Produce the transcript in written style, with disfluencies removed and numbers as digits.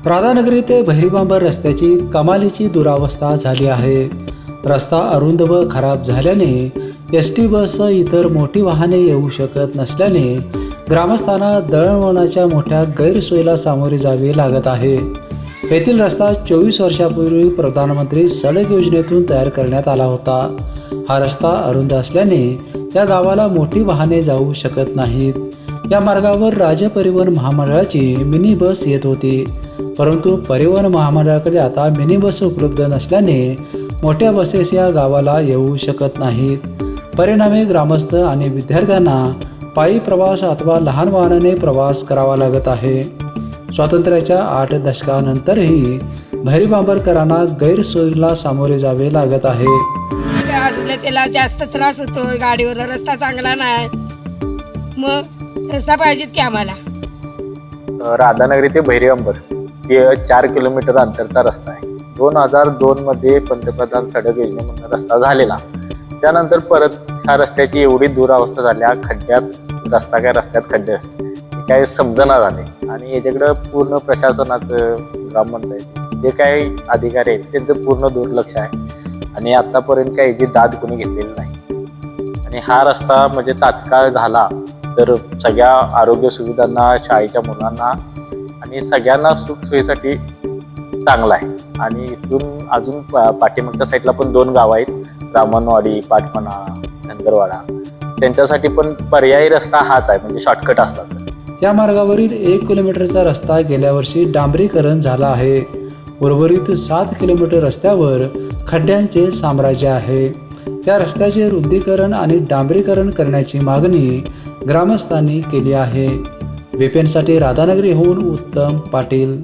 राधानगरी ते बहिरबांबर रस्त्याची कमालीची दुरावस्था झाली आहे. रस्ता अरुंद व खराब झाल्याने एस.टी. बस इतर मोठी वाहने येऊ शकत नसल्याने ग्रामस्थांना दळणवळणाच्या मोठ्या गैरसोयीला सामोरे जावे लागत आहे. येथील रस्ता 24 वर्षापूर्वी प्रधानमंत्री सडक योजनेतून तयार करण्यात आला होता. हा रस्ता अरुंद असल्याने या गावाला मोठी वाहने जाऊ शकत नाहीत. या मार्गावर राज्य परिवहन महामंडळाची मिनी बस येत होती, परंतु परिवहन महामंडळाकडे आता मिनी बस उपलब्ध नसल्याने मोठ्या बसेस या गावाला येऊ शकत नाहीत. परिणामी ग्रामस्थ आणि विद्यार्थ्यांना पायी प्रवास अथवा लहान वाहनाने प्रवास करावा लागत आहे. स्वातंत्र्याच्या 8 दशकानंतरही बहिरबांबरकरांना गैरसोयीला सामोरे जावे लागत आहे. असले त्याला जास्त त्रास होतो. गाडीवर रस्ता चांगला नाही, मग रस्ता पाहिजेच की आम्हाला. राधानगरी ते बहिरबांबर हे 4 किलोमीटर अंतरचा रस्ता आहे. 2002 मध्ये पंतप्रधान सडक योजनेमधून रस्ता झालेला. त्यानंतर परत ह्या रस्त्याची एवढी दुरावस्था झाल्या, खड्ड्यात रस्त्यात खड्डे काय समजना झाले आणि याच्याकडं पूर्ण प्रशासनाचं, ग्रामपंचायत जे काही अधिकारी आहेत त्यांचं पूर्ण दुर्लक्ष आहे आणि आतापर्यंत काही याची दाद कोणी घेतलेली नाही. आणि हा रस्ता म्हणजे तात्काळ झाला तर सगळ्या आरोग्य सुविधांना, शाळेच्या मुलांना आणि सगळ्यांना सुखसोयीसाठी चांगला आहे. आणि इथून अजून पाठीमागच्या साईडला पण 2 गावं आहेत, रामनवाडी, पाटपणा, धनगरवाडा. त्यांच्यासाठी पण पर्यायी रस्ता हाच आहे, म्हणजे शॉर्टकट असतात. या मार्गावरील 1 किलोमीटरचा रस्ता गेल्या वर्षी डांबरीकरण झाला आहे. उर्वरित 7 किलोमीटर रस्त्यावर खड्ड्यांचे साम्राज्य आहे. या रस्त्याचे रुंदीकरण आणि डांबरीकरण करण्याची मागणी ग्रामस्थांनी केली आहे. VPN साठी राधानगरीहून उत्तम पाटील.